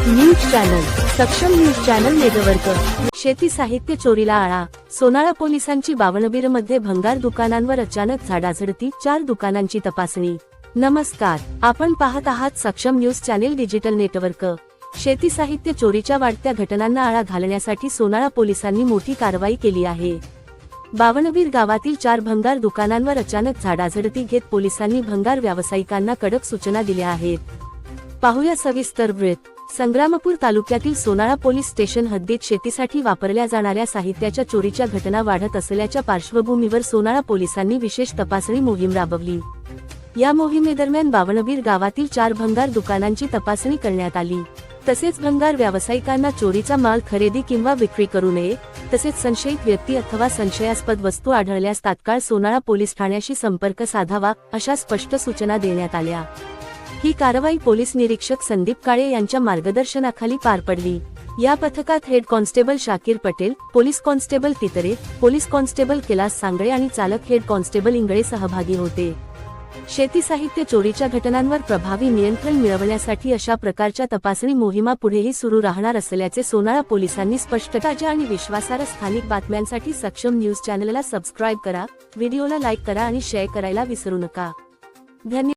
News channel सक्षम news channel network. शेती साहित्य चोरीला आळा, सोनाळा पोलिसांची बावनबीरमध्ये भंगार दुकानांवर अचानक झाडाझडती, 4 दुकानांची तपासणी। नमस्कार, आपण पाहत आहात सक्षम न्यूज चॅनल डिजिटल नेटवर्क। शेती साहित्य चोरीच्या वाढत्या घटनांना आळा घालण्यासाठी सोनाळा पोलिसांनी मोठी कारवाई केली आहे। बावनबीर गावातील 4 भंगार दुकानांवर अचानक झाडाझडती घेत पोलिसांनी भंगार व्यावसायिकांना कडक सूचना दिल्या आहेत। पाहूया सविस्तर वृत्त। संग्रामपूर तालुक्यातील सोनाळा पोलीस स्टेशन हद्दीत शेतीसाठी वापरल्या जाणाऱ्या साहित्याच्या चोरीच्या घटना वाढत असल्याच्या पार्श्वभूमीवर सोनाळा पोलिसांनी विशेष तपासणी मोहीम राबवली। या मोहिमेदरम्यान बावनबीर गावातील 4 भंगार दुकानांची तपासणी करण्यात आली। तसेच भंगार व्यावसायिकांना चोरीचा माल खरेदी किंवा विक्री करू नये, तसेच संशयित व्यक्ती अथवा संशयास्पद वस्तू आढळल्यास तात्काळ सोनाळा पोलीस ठाण्याशी संपर्क साधावा, अशा स्पष्ट सूचना देण्यात आल्या। ही कारवाई पोलीस निरीक्षक संदीप काळे यांच्या मार्गदर्शनाखाली पार पडली। या पथकात head constable Shakir Patel, police constable Titre, police constable Kailas Sangle आणि चालक हेड कॉन्स्टेबल इंगळे सहभागी होते। शेती साहित्य चोरीच्या घटनांवर प्रभावी नियंत्रण मिळवण्यासाठी अशा प्रकारच्या तपासणी मोहिमा पुढेही सुरू राहणार असल्याचे सोनाळा पोलिसांनी स्पष्ट केले आणि विश्वासार्ह स्थानिक बातम्यांसाठी सक्षम न्यूज चॅनलला सबस्क्राइब करा, व्हिडिओला लाईक करा आणि शेअर करायला विसरू नका। धन्यवाद।